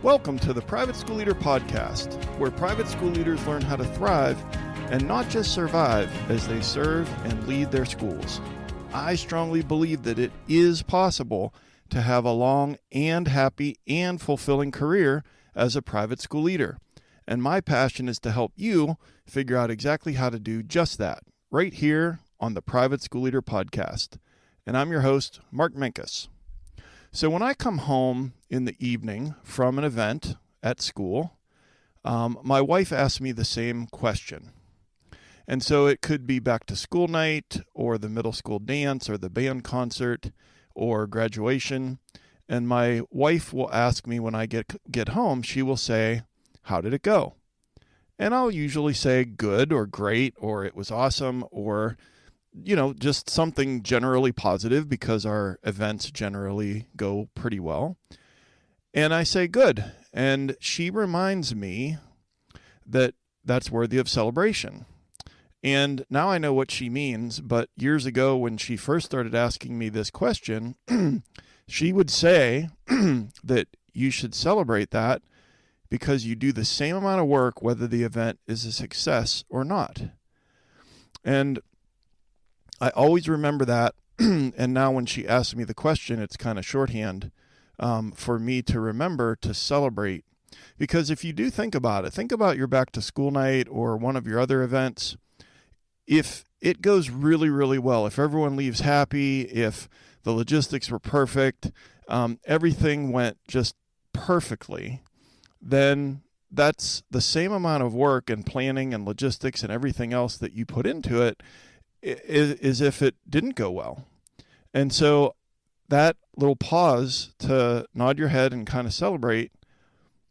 Welcome to the Private School Leader Podcast, where private school leaders learn how to thrive and not just survive as they serve and lead their schools. I strongly believe that it is possible to have a long and happy and fulfilling career as a private school leader. And my passion is to help you figure out exactly how to do just that, right here on the Private School Leader Podcast. And I'm your host, Mark Minkus. So when I come home in the evening from an event at school, my wife asks me the same question. And so it could be back to school night or the middle school dance or the band concert or graduation. And my wife will ask me when I get home, she will say, "How did it go?" And I'll usually say good or great or it was awesome or just something generally positive because our events generally go pretty well. And I say good. And she reminds me that that's worthy of celebration. And now I know what she means, but years ago when she first started asking me this question, she would say that you should celebrate that because you do the same amount of work whether the event is a success or not. And I always remember that, and now when she asks me the question, it's kind of shorthand for me to remember to celebrate. Because if you do think about your back to school night or one of your other events. If it goes really, really well, if everyone leaves happy, if the logistics were perfect, everything went just perfectly, then that's the same amount of work and planning and logistics and everything else that you put into it is if it didn't go well. And so that little pause to nod your head and kind of celebrate,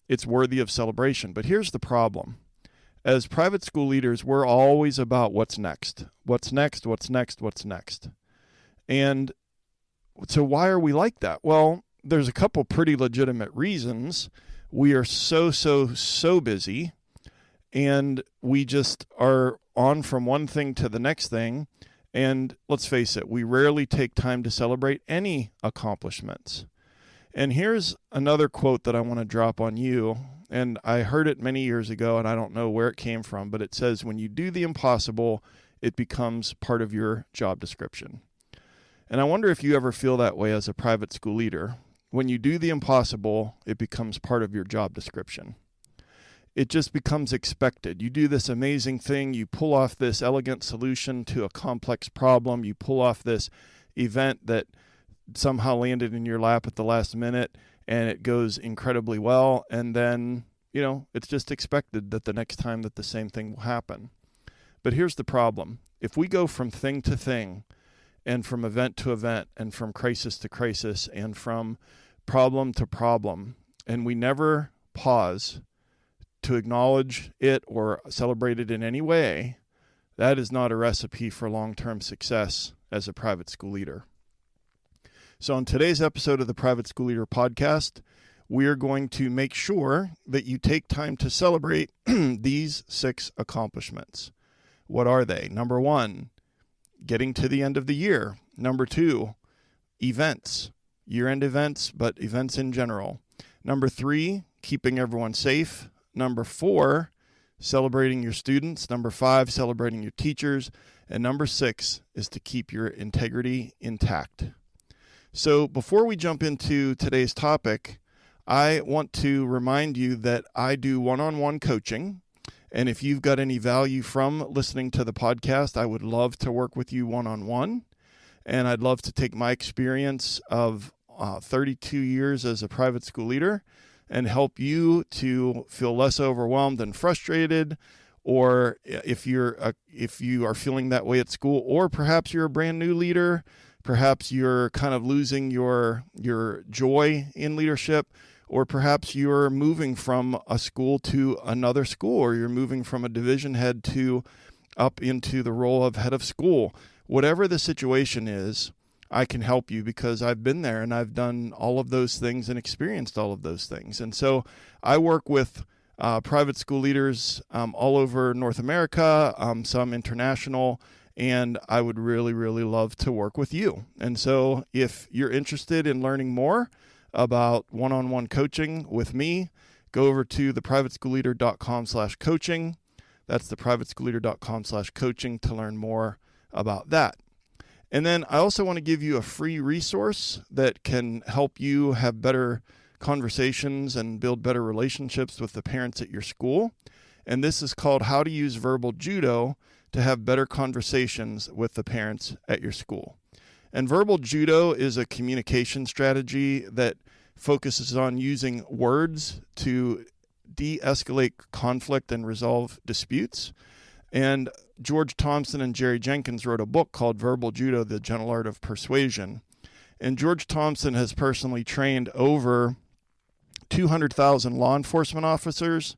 it's worthy of celebration. But here's the problem. As private school leaders, we're always about what's next. What's next, what's next, what's next. And so why are we like that? Well, there's a couple pretty legitimate reasons. We are so busy, and we just are on from one thing to the next thing. And let's face it, we rarely take time to celebrate any accomplishments. And here's another quote that I want to drop on you. And I heard it many years ago, and I don't know where it came from, but it says, when you do the impossible, it becomes part of your job description. And I wonder if you ever feel that way as a private school leader. When you do the impossible, it becomes part of your job description. It just becomes expected. You do this amazing thing. You pull off this elegant solution to a complex problem. You pull off this event that somehow landed in your lap at the last minute, and it goes incredibly well. And then, it's just expected that the next time that the same thing will happen. But here's the problem. If we go from thing to thing and from event to event and from crisis to crisis and from problem to problem, and we never pause to acknowledge it or celebrate it in any way, that is not a recipe for long-term success as a private school leader. So on today's episode of the Private School Leader Podcast, we are going to make sure that you take time to celebrate these 6 accomplishments. What are they? Number 1, getting to the end of the year. Number 2, events, year-end events, but events in general. Number 3, keeping everyone safe. Number 4, celebrating your students. Number 5, celebrating your teachers. And number 6 is to keep your integrity intact. So before we jump into today's topic, I want to remind you that I do one-on-one coaching. And if you've got any value from listening to the podcast, I would love to work with you one-on-one. And I'd love to take my experience of 32 years as a private school leader and help you to feel less overwhelmed and frustrated, or if you are feeling that way at school, or perhaps you're a brand new leader, perhaps you're kind of losing your joy in leadership, or perhaps you're moving from a school to another school, or you're moving from a division head to up into the role of head of school. Whatever the situation is, I can help you because I've been there and I've done all of those things and experienced all of those things. And so I work with private school leaders all over North America, some international, and I would really, really love to work with you. And so if you're interested in learning more, about one-on-one coaching with me, go over to theprivateschoolleader.com/coaching. That's theprivateschoolleader.com/coaching to learn more about that. And then I also want to give you a free resource that can help you have better conversations and build better relationships with the parents at your school. And this is called How to Use Verbal Judo to Have Better Conversations with the Parents at Your School. And verbal judo is a communication strategy that focuses on using words to de-escalate conflict and resolve disputes. And George Thompson and Jerry Jenkins wrote a book called Verbal Judo, The Gentle Art of Persuasion. And George Thompson has personally trained over 200,000 law enforcement officers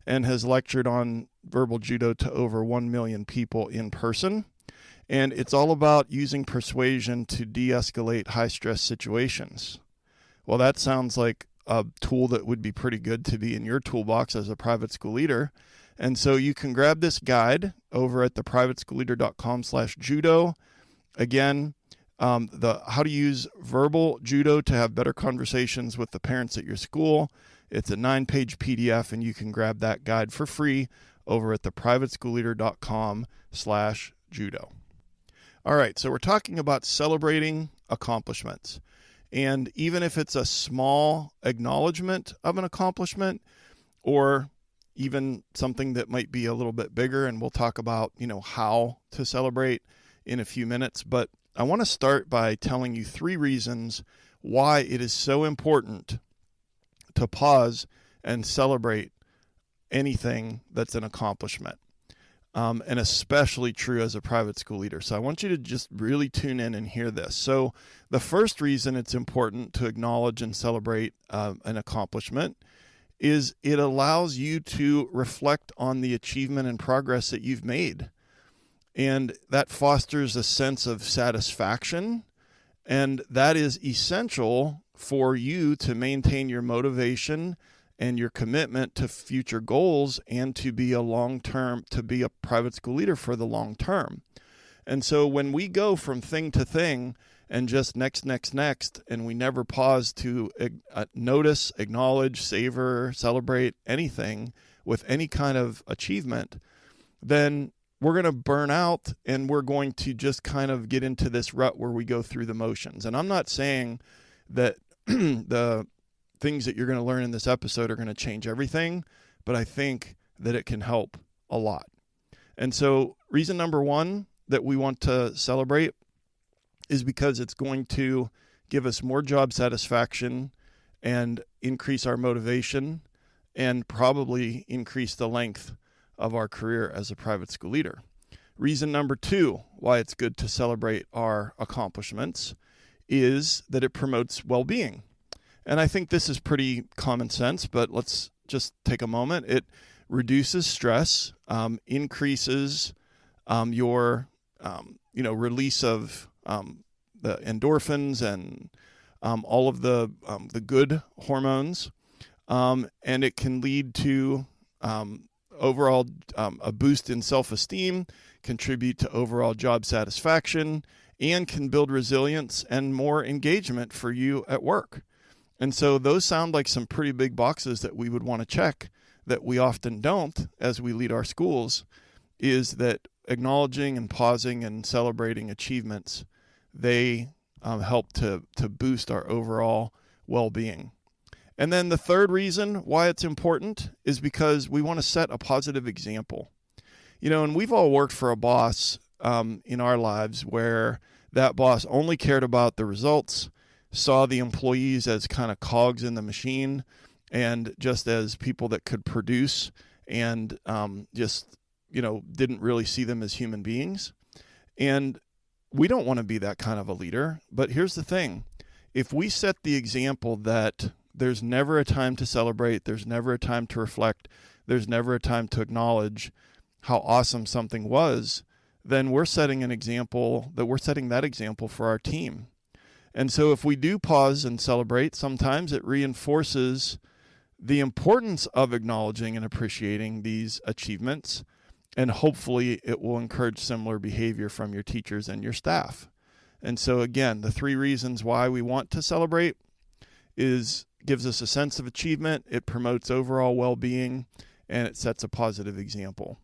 and has lectured on verbal judo to over 1 million people in person. And it's all about using persuasion to de-escalate high-stress situations. Well, that sounds like a tool that would be pretty good to be in your toolbox as a private school leader. And so you can grab this guide over at theprivateschoolleader.com/judo. Again, the how to use verbal judo to have better conversations with the parents at your school. It's a 9-page PDF, and you can grab that guide for free over at theprivateschoolleader.com/judo. All right, so we're talking about celebrating accomplishments. And even if it's a small acknowledgement of an accomplishment, or even something that might be a little bit bigger, and we'll talk about, how to celebrate in a few minutes. But I want to start by telling you 3 reasons why it is so important to pause and celebrate anything that's an accomplishment. And especially true as a private school leader. So I want you to just really tune in and hear this. So the first reason it's important to acknowledge and celebrate an accomplishment is it allows you to reflect on the achievement and progress that you've made. And that fosters a sense of satisfaction. And that is essential for you to maintain your motivation and your commitment to future goals and to be a private school leader for the long term. And so when we go from thing to thing and just next, and we never pause to notice, acknowledge, savor, celebrate anything with any kind of achievement, then we're going to burn out and we're going to just kind of get into this rut where we go through the motions. And I'm not saying that the things that you're going to learn in this episode are going to change everything, but I think that it can help a lot. And so reason number 1 that we want to celebrate is because it's going to give us more job satisfaction and increase our motivation and probably increase the length of our career as a private school leader. Reason number 2 why it's good to celebrate our accomplishments is that it promotes well-being. And I think this is pretty common sense, but let's just take a moment. It reduces stress, increases your release of the endorphins and all of the good hormones, and it can lead to overall a boost in self-esteem, contribute to overall job satisfaction, and can build resilience and more engagement for you at work. And so those sound like some pretty big boxes that we would want to check that we often don't as we lead our schools, is that acknowledging and pausing and celebrating achievements, they help to boost our overall well-being. And then the third reason why it's important is because we want to set a positive example. And we've all worked for a boss in our lives where that boss only cared about the results, saw the employees as kind of cogs in the machine and just as people that could produce, and didn't really see them as human beings. And we don't want to be that kind of a leader. But here's the thing. If we set the example that there's never a time to celebrate, there's never a time to reflect, there's never a time to acknowledge how awesome something was, then we're setting that example for our team. And so if we do pause and celebrate, sometimes it reinforces the importance of acknowledging and appreciating these achievements, and hopefully it will encourage similar behavior from your teachers and your staff. And so again, the 3 reasons why we want to celebrate gives us a sense of achievement, it promotes overall well-being, and it sets a positive example.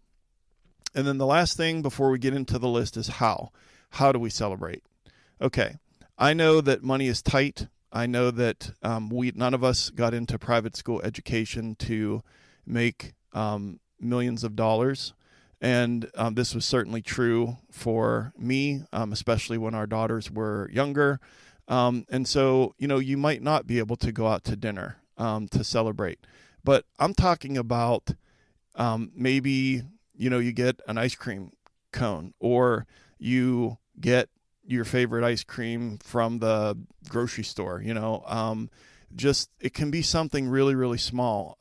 And then the last thing before we get into the list is how. How do we celebrate? Okay, I know that money is tight. I know that none of us got into private school education to make millions of dollars. And this was certainly true for me, especially when our daughters were younger. And so, you might not be able to go out to dinner to celebrate. But I'm talking about maybe, you get an ice cream cone, or you get your favorite ice cream from the grocery store, just it can be something really, really small.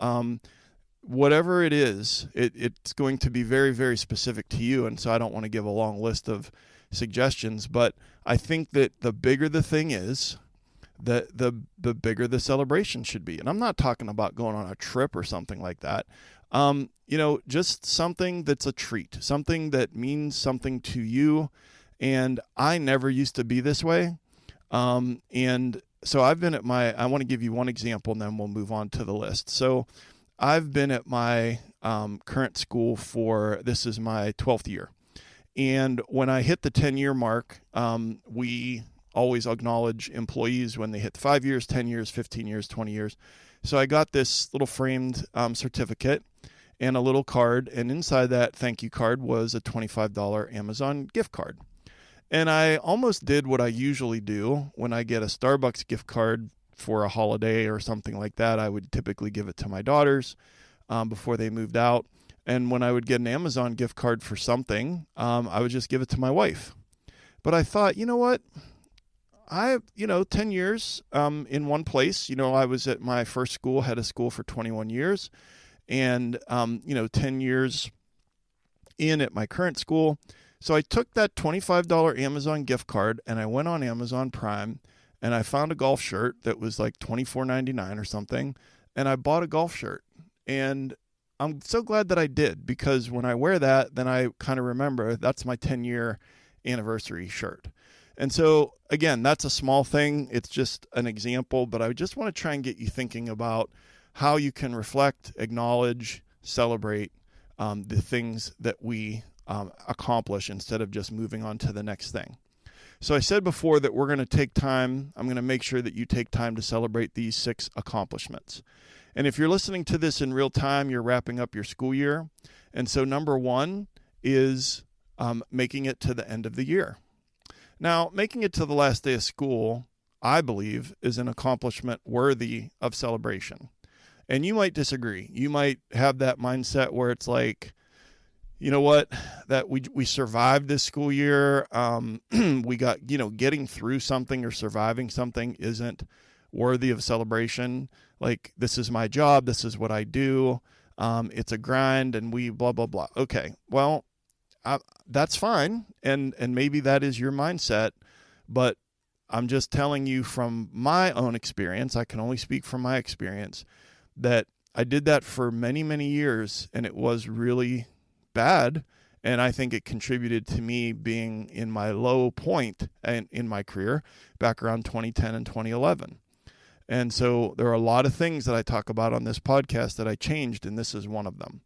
Whatever it is, it's going to be very, very specific to you. And so I don't want to give a long list of suggestions, but I think that the bigger the thing is, the bigger the celebration should be. And I'm not talking about going on a trip or something like that. Just something that's a treat, something that means something to you. And I never used to be this way. And so I want to give you one example, and then we'll move on to the list. So I've been at my current school this is my 12th year. And when I hit the 10-year mark, we always acknowledge employees when they hit 5 years, 10 years, 15 years, 20 years. So I got this little framed certificate and a little card. And inside that thank you card was a $25 Amazon gift card. And I almost did what I usually do when I get a Starbucks gift card for a holiday or something like that. I would typically give it to my daughters before they moved out. And when I would get an Amazon gift card for something, I would just give it to my wife. But I thought, you know what? 10 years in one place. I was at my first school, head of school for 21 years. And, 10 years in at my current school. So I took that $25 Amazon gift card and I went on Amazon Prime and I found a golf shirt that was like $24.99 or something. And I bought a golf shirt. And I'm so glad that I did, because when I wear that, then I kind of remember that's my 10-year anniversary shirt. And so, again, that's a small thing. It's just an example, but I just want to try and get you thinking about how you can reflect, acknowledge, celebrate the things that we accomplish instead of just moving on to the next thing. So I said before that we're going to take time. I'm going to make sure that you take time to celebrate these 6 accomplishments. And if you're listening to this in real time, you're wrapping up your school year. And so number 1 is making it to the end of the year. Now, making it to the last day of school, I believe, is an accomplishment worthy of celebration. And you might disagree. You might have that mindset where it's like, you know what, that we survived this school year. We got, getting through something or surviving something isn't worthy of celebration. Like, this is my job. This is what I do. It's a grind and we blah, blah, blah. Okay, well, that's fine. And maybe that is your mindset, but I'm just telling you from my own experience, I can only speak from my experience, that I did that for many, many years and it was really bad. And I think it contributed to me being in my low point in my career back around 2010 and 2011. And so there are a lot of things that I talk about on this podcast that I changed, and this is one of them.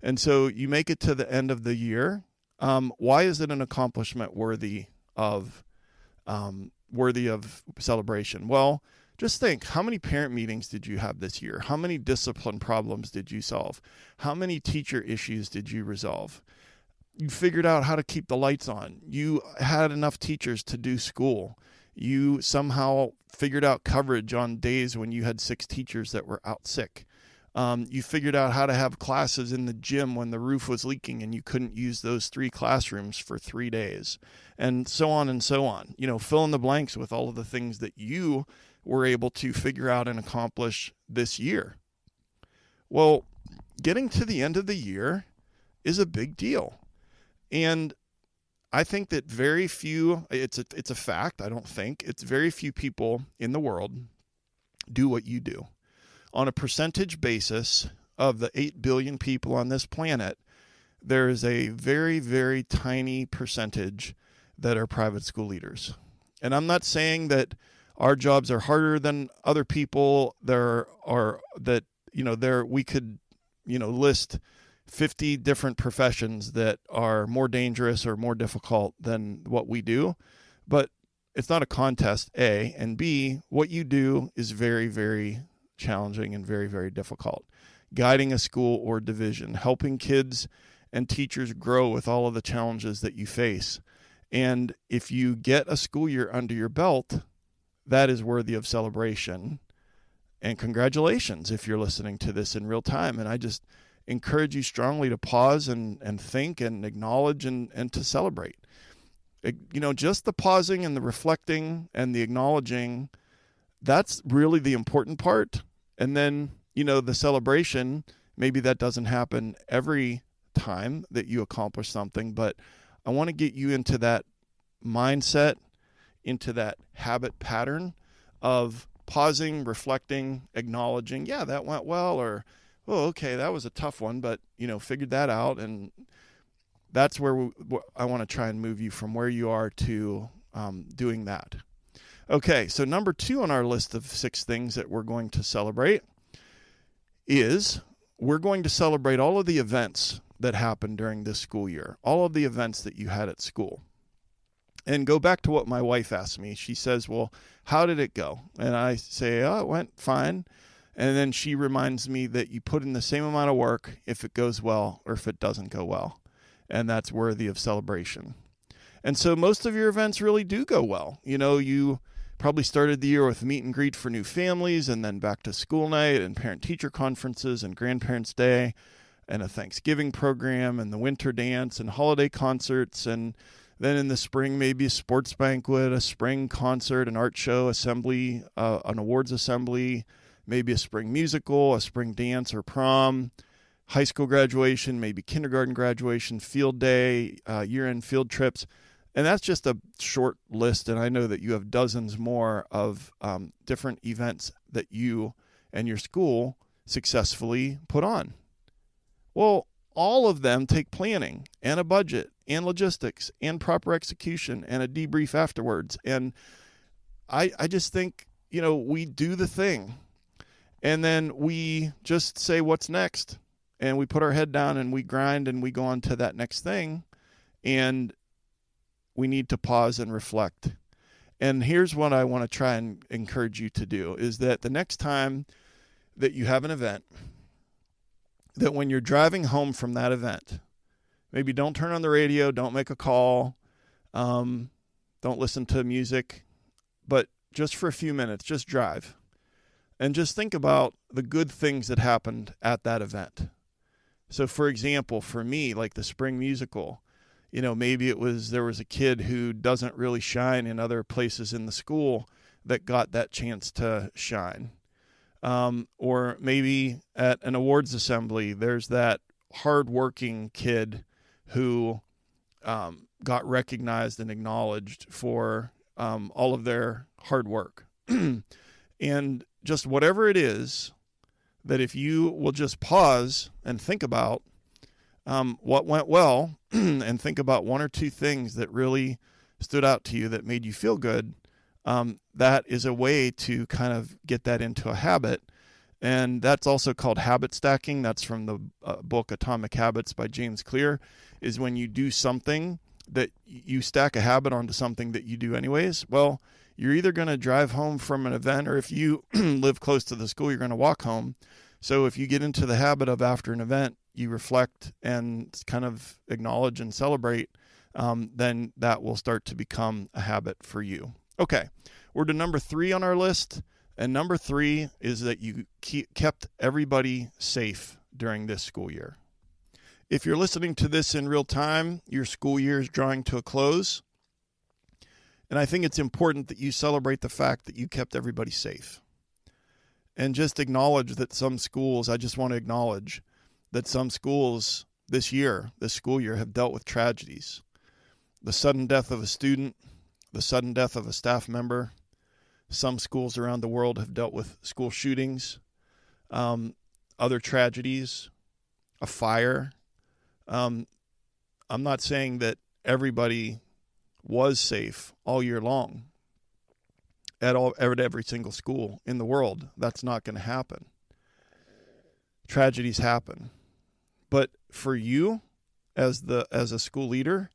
And so you make it to the end of the year. Why is it an accomplishment worthy of celebration? Well, just think, how many parent meetings did you have this year? How many discipline problems did you solve? How many teacher issues did you resolve? You figured out how to keep the lights on. You had enough teachers to do school. You somehow figured out coverage on days when you had 6 teachers that were out sick. You figured out how to have classes in the gym when the roof was leaking and you couldn't use those 3 classrooms for 3 days, and so on and so on. Fill in the blanks with all of the things that you were able to figure out and accomplish this year. Well, getting to the end of the year is a big deal. And I think that very few, it's a fact, I don't think, it's very few people in the world do what you do. On a percentage basis of the 8 billion people on this planet, there is a very, very tiny percentage that are private school leaders. And I'm not saying that our jobs are harder than other people. We could, list 50 different professions that are more dangerous or more difficult than what we do. But it's not a contest, A, and B, what you do is very, very challenging and very, very difficult. Guiding a school or division, helping kids and teachers grow with all of the challenges that you face. And if you get a school year under your belt, that is worthy of celebration. And congratulations if you're listening to this in real time. And I just encourage you strongly to pause and think and acknowledge and to celebrate. Just the pausing and the reflecting and the acknowledging, that's really the important part. And then, the celebration, maybe that doesn't happen every time that you accomplish something, but I want to get you into that mindset, into that habit pattern of pausing, reflecting, acknowledging, yeah, that went well, or, oh, okay, that was a tough one, but, figured that out. And that's where I want to try and move you from where you are to doing that. Okay, so number 2 on our list of 6 things that we're going to celebrate is we're going to celebrate all of the events that happened during this school year, all of the events that you had at school. And go back to what my wife asked me. She says, well, how did it go? And I say, oh, it went fine. And then she reminds me that you put in the same amount of work if it goes well or if it doesn't go well. And that's worthy of celebration. And so most of your events really do go well. You probably started the year with meet and greet for new families, and then back to school night and parent-teacher conferences and grandparents' day and a Thanksgiving program and the winter dance and holiday concerts. And then in the spring, maybe a sports banquet, a spring concert, an art show, assembly, an awards assembly, maybe a spring musical, a spring dance or prom, high school graduation, maybe kindergarten graduation, field day, year-end field trips. And that's just a short list, and I know that you have dozens more of different events that you and your school successfully put on. Well, all of them take planning and a budget and logistics and proper execution and a debrief afterwards. And I just think, we do the thing, and then we just say what's next, and we put our head down and we grind and we go on to that next thing. And we need to pause and reflect. And here's what I want to try and encourage you to do, is that the next time that you have an event, that when you're driving home from that event, maybe don't turn on the radio, don't make a call, don't listen to music, but just for a few minutes, just drive. And just think about the good things that happened at that event. So for example, for me, like the spring musical, maybe there was a kid who doesn't really shine in other places in the school that got that chance to shine. Or maybe at an awards assembly, there's that hardworking kid who got recognized and acknowledged for all of their hard work. And just whatever it is, that if you will just pause and think about what went well and think about 1 or 2 things that really stood out to you that made you feel good, that is a way to kind of get that into a habit. And that's also called habit stacking. That's from the book Atomic Habits by James Clear, is when you do something that you stack a habit onto something that you do anyways. Well, you're either going to drive home from an event, or if you live close to the school, you're going to walk home. So if you get into the habit of after an event, you reflect and kind of acknowledge and celebrate, then that will start to become a habit for you. Okay, we're to number 3 on our list. And number 3 is that you kept everybody safe during this school year. If you're listening to this in real time, your school year is drawing to a close. And I think it's important that you celebrate the fact that you kept everybody safe. And just acknowledge that some schools, I just want to acknowledge that some schools this school year, have dealt with tragedies. The sudden death of a student, the sudden death of a staff member. Some schools around the world have dealt with school shootings, other tragedies, a fire. I'm not saying that everybody was safe all year long. at every single school in the world. That's not going to happen. Tragedies happen. But for you as a school leader,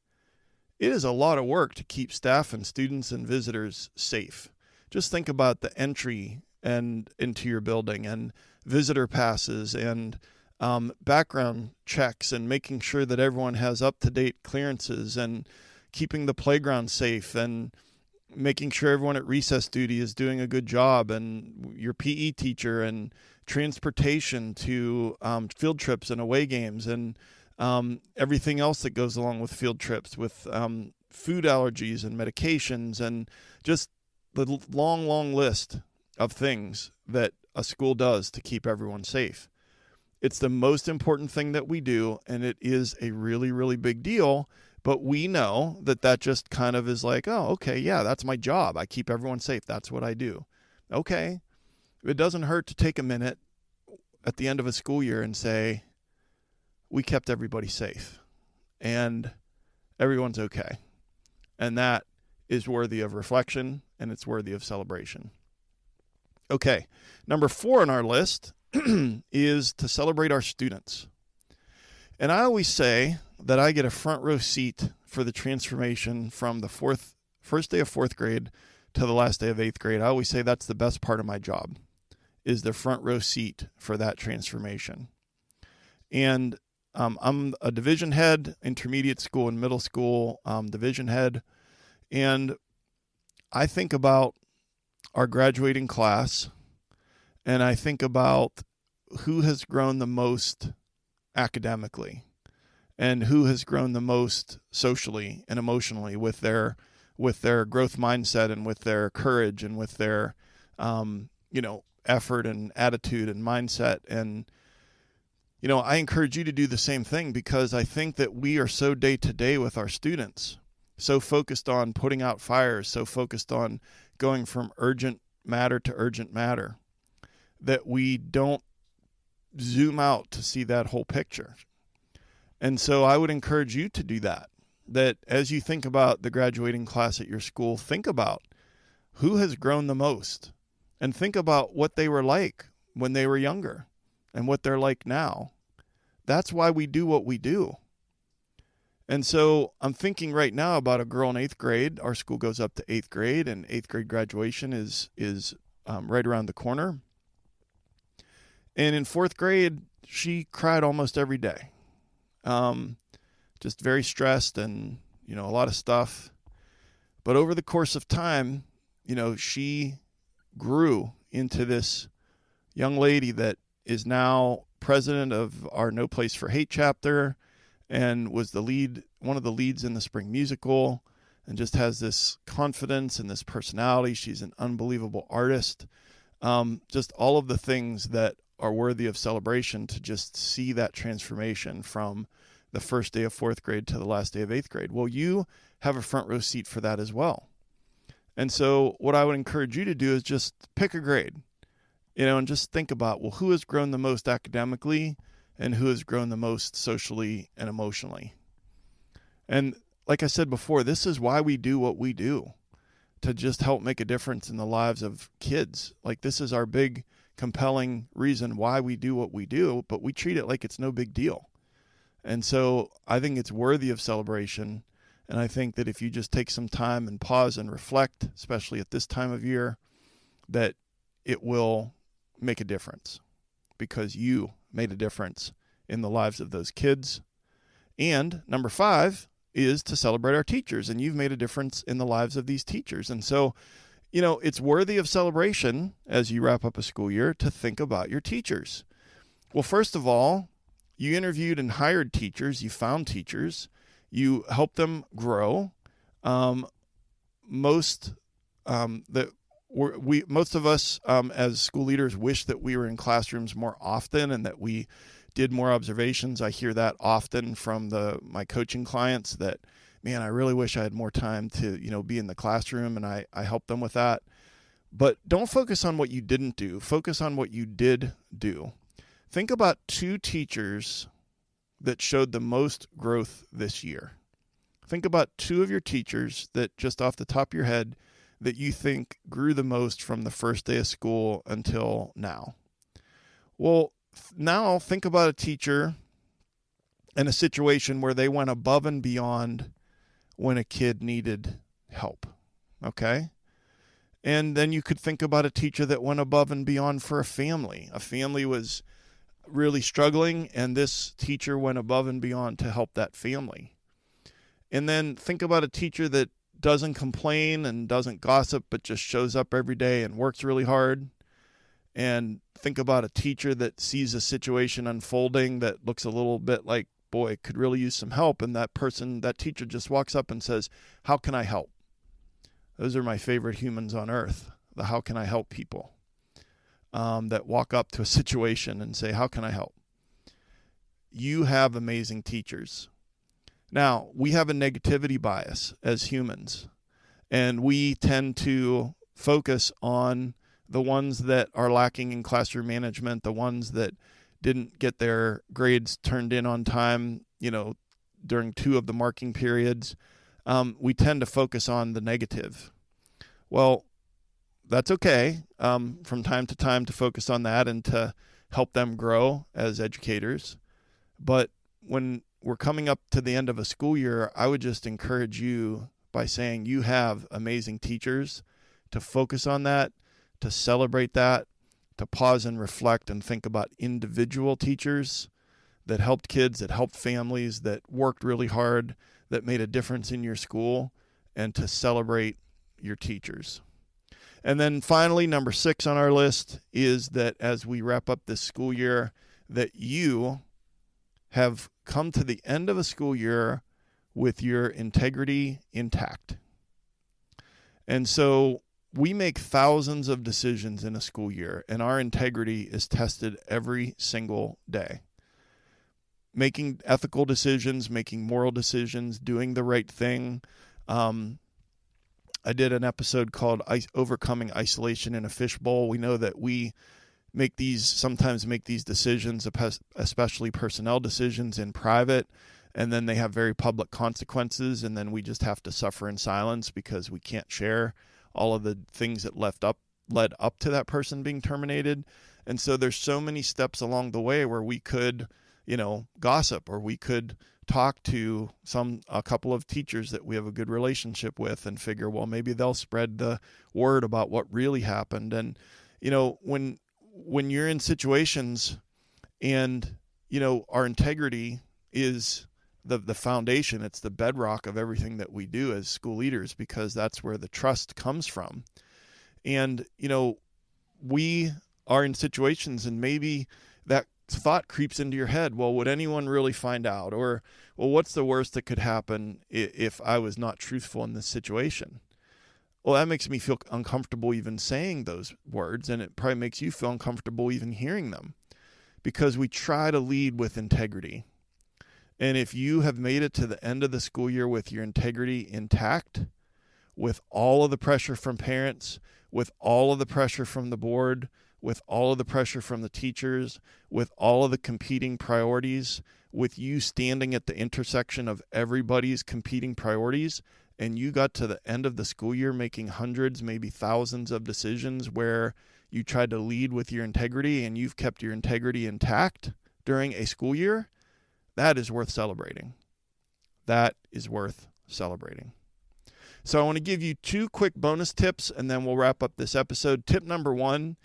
it is a lot of work to keep staff and students and visitors safe. Just think about the entry and into your building and visitor passes and background checks and making sure that everyone has up-to-date clearances and keeping the playground safe and making sure everyone at recess duty is doing a good job, and your PE teacher, and transportation to field trips and away games, and everything else that goes along with field trips, with food allergies and medications, and just the long list of things that a school does to keep everyone safe. It's the most important thing that we do, and it is a really, really big deal. But we know that just kind of is like, oh, okay, yeah, that's my job. I keep everyone safe. That's what I do. Okay. It doesn't hurt to take a minute at the end of a school year and say, we kept everybody safe and everyone's okay. And that is worthy of reflection, and it's worthy of celebration. Okay. Number 4 on our list is to celebrate our students. And I always say that I get a front row seat for the transformation from the first day of 4th grade to the last day of 8th grade. I always say that's the best part of my job, is the front row seat for that transformation. And I'm a division head, intermediate school and middle school division head. And I think about our graduating class, and I think about who has grown the most academically and who has grown the most socially and emotionally with their growth mindset and with their courage and with their effort and attitude and mindset. And I encourage you to do the same thing, because I think that we are so day to day with our students, so focused on putting out fires, so focused on going from urgent matter to urgent matter, that we don't zoom out to see that whole picture. And so I would encourage you to do that as you think about the graduating class at your school, think about who has grown the most, and think about what they were like when they were younger and what they're like now. That's why we do what we do. And so I'm thinking right now about a girl in 8th grade. Our school goes up to 8th grade, and 8th grade graduation is right around the corner. And in 4th grade, she cried almost every day. Just very stressed and, a lot of stuff. But over the course of time, she grew into this young lady that is now president of our No Place for Hate chapter, and was one of the leads in the spring musical, and just has this confidence and this personality. She's an unbelievable artist. Just all of the things that are worthy of celebration, to just see that transformation from the first day of 4th grade to the last day of 8th grade. Well, you have a front row seat for that as well. And so what I would encourage you to do is just pick a grade, and just think about, well, who has grown the most academically and who has grown the most socially and emotionally. And like I said before, this is why we do what we do, to just help make a difference in the lives of kids. Like, this is our big, compelling reason why we do what we do, but we treat it like it's no big deal. And so I think it's worthy of celebration. And I think that if you just take some time and pause and reflect, especially at this time of year, that it will make a difference, because you made a difference in the lives of those kids. And number 5 is to celebrate our teachers, and you've made a difference in the lives of these teachers. And so, it's worthy of celebration as you wrap up a school year to think about your teachers. Well, first of all, you interviewed and hired teachers, you found teachers, you helped them grow. Most of us as school leaders wish that we were in classrooms more often and that we did more observations. I hear that often from my coaching clients, that, man, I really wish I had more time to, be in the classroom, and I help them with that. But don't focus on what you didn't do. Focus on what you did do. Think about 2 teachers that showed the most growth this year. Think about 2 of your teachers that, just off the top of your head, that you think grew the most from the first day of school until now? Well, now think about a teacher in a situation where they went above and beyond when a kid needed help, okay? And then you could think about a teacher that went above and beyond for a family. A family was really struggling, and this teacher went above and beyond to help that family. And then think about a teacher that doesn't complain and doesn't gossip, but just shows up every day and works really hard. And think about a teacher that sees a situation unfolding that looks a little bit like, boy, could really use some help. And that teacher just walks up and says, how can I help? Those are my favorite humans on earth, the how can I help people, that walk up to a situation and say, how can I help? You have amazing teachers. Now, we have a negativity bias as humans, and we tend to focus on the ones that are lacking in classroom management, the ones that didn't get their grades turned in on time, during 2 of the marking periods. We tend to focus on the negative. Well, that's okay, from time to time, to focus on that and to help them grow as educators. But when we're coming up to the end of a school year, I would just encourage you by saying you have amazing teachers, to focus on that, to celebrate that, to pause and reflect and think about individual teachers that helped kids, that helped families, that worked really hard, that made a difference in your school, and to celebrate your teachers. And then finally, number 6 on our list is that as we wrap up this school year, that you have come to the end of a school year with your integrity intact. And so we make thousands of decisions in a school year, and our integrity is tested every single day. Making ethical decisions, making moral decisions, doing the right thing. I did an episode called Overcoming Isolation in a Fishbowl. We know that we sometimes make these decisions, especially personnel decisions, in private, and then they have very public consequences, and then we just have to suffer in silence because we can't share all of the things that led up to that person being terminated. And so there's so many steps along the way where we could, gossip, or we could talk to a couple of teachers that we have a good relationship with and figure, well, maybe they'll spread the word about what really happened. And, when you're in situations and, our integrity is the foundation, it's the bedrock of everything that we do as school leaders, because that's where the trust comes from. And, we are in situations, and maybe that thought creeps into your head, well, would anyone really find out? Or, well, what's the worst that could happen if I was not truthful in this situation? Well, that makes me feel uncomfortable even saying those words, and it probably makes you feel uncomfortable even hearing them, because we try to lead with integrity. And if you have made it to the end of the school year with your integrity intact, with all of the pressure from parents, with all of the pressure from the board, with all of the pressure from the teachers, with all of the competing priorities, with you standing at the intersection of everybody's competing priorities, and you got to the end of the school year making hundreds, maybe thousands of decisions where you tried to lead with your integrity and you've kept your integrity intact during a school year, that is worth celebrating. That is worth celebrating. So I want to give you 2 quick bonus tips, and then we'll wrap up this episode. Tip number 1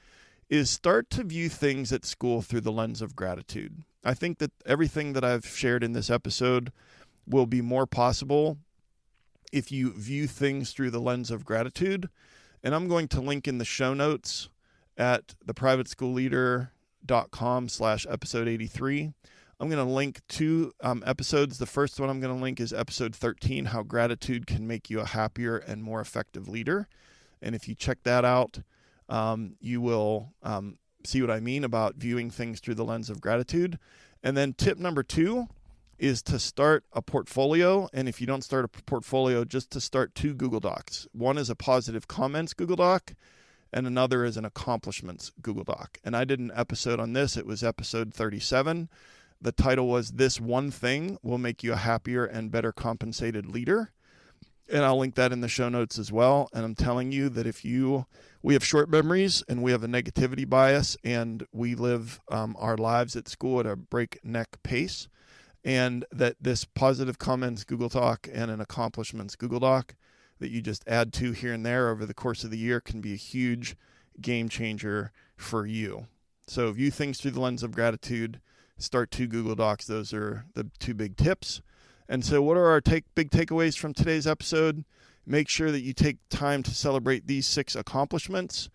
is start to view things at school through the lens of gratitude. I think that everything that I've shared in this episode will be more possible if you view things through the lens of gratitude. And I'm going to link in the show notes at theprivateschoolleader.com/episode 83. I'm going to link 2 episodes. The first one I'm going to link is episode 13, How Gratitude Can Make You a Happier and More Effective Leader. And if you check that out, you will see what I mean about viewing things through the lens of gratitude. And then tip number 2 is to start a portfolio. And if you don't start a portfolio, just to start 2 Google Docs. One is a positive comments Google Doc, and another is an accomplishments Google Doc. And I did an episode on this. It was episode 37. The title was This One Thing Will Make You a Happier and Better Compensated Leader. And I'll link that in the show notes as well. And I'm telling you that we have short memories and we have a negativity bias, and we live our lives at school at a breakneck pace, and that this positive comments Google Doc and an accomplishments Google Doc that you just add to here and there over the course of the year can be a huge game changer for you. So view things through the lens of gratitude. Start 2 Google Docs. Those are the 2 big tips. And so what are our big takeaways from today's episode? Make sure that you take time to celebrate these 6 accomplishments.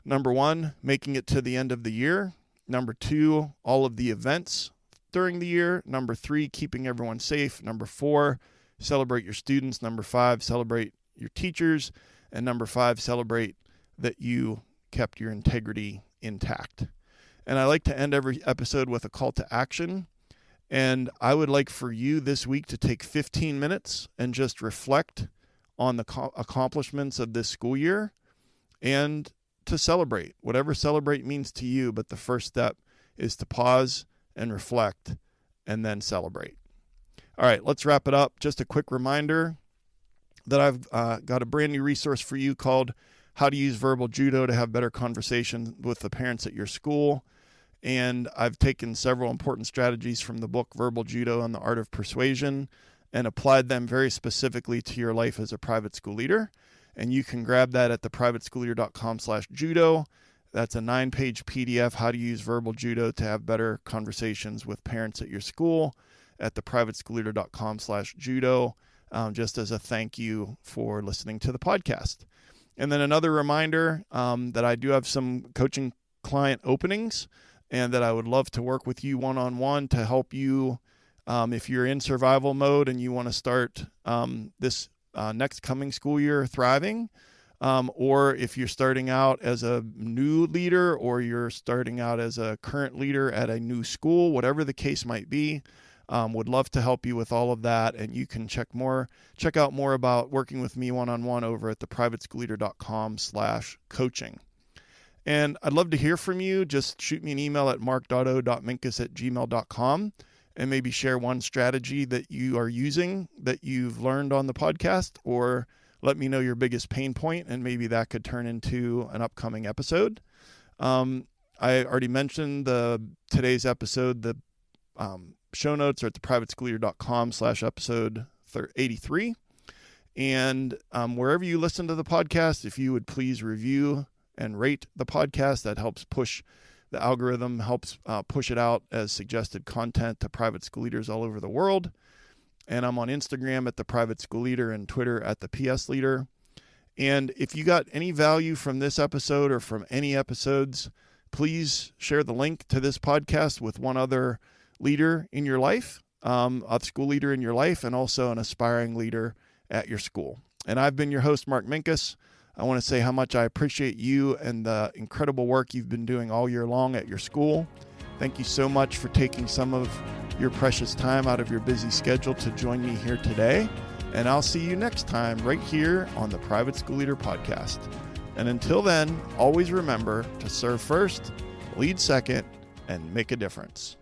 Number 1, making it to the end of the year. Number 2, all of the events during the year. Number 3, keeping everyone safe. Number 4, celebrate your students. Number 5, celebrate your teachers. And number 5, celebrate that you kept your integrity intact. And I like to end every episode with a call to action. And I would like for you this week to take 15 minutes and just reflect on the accomplishments of this school year and to celebrate, whatever celebrate means to you. But the first step is to pause and reflect and then celebrate. All right, let's wrap it up. Just a quick reminder that I've got a brand new resource for you called How to Use Verbal Judo to Have Better Conversations with the Parents at Your School. And I've taken several important strategies from the book Verbal Judo and the Art of Persuasion and applied them very specifically to your life as a private school leader. And you can grab that at theprivateschoolleader.com/judo. That's a 9-page PDF, How to Use Verbal Judo to Have Better Conversations with Parents at Your School, at theprivateschoolleader.com/judo, just as a thank you for listening to the podcast. And then another reminder that I do have some coaching client openings, and that I would love to work with you one-on-one to help you if you're in survival mode and you want to start this next coming school year thriving, or if you're starting out as a new leader or you're starting out as a current leader at a new school, whatever the case might be, would love to help you with all of that. And you can check out more about working with me one-on-one over at theprivateschoolleader.com/coaching. And I'd love to hear from you. Just shoot me an email at mark.o.minkus@gmail.com and maybe share one strategy that you are using that you've learned on the podcast, or let me know your biggest pain point, and maybe that could turn into an upcoming episode. I already mentioned today's episode. The show notes are at theprivateschoolleader.com/episode 83. And wherever you listen to the podcast, if you would please review and rate the podcast, that helps push the algorithm, helps push it out as suggested content to private school leaders all over the world. And I'm on Instagram at the Private School Leader and Twitter at the PS Leader. And if you got any value from this episode or from any episodes, please share the link to this podcast with one other leader in your life, a school leader in your life, and also an aspiring leader at your school. And I've been your host, Mark Minkus. I want to say how much I appreciate you and the incredible work you've been doing all year long at your school. Thank you so much for taking some of your precious time out of your busy schedule to join me here today. And I'll see you next time right here on the Private School Leader Podcast. And until then, always remember to serve first, lead second, and make a difference.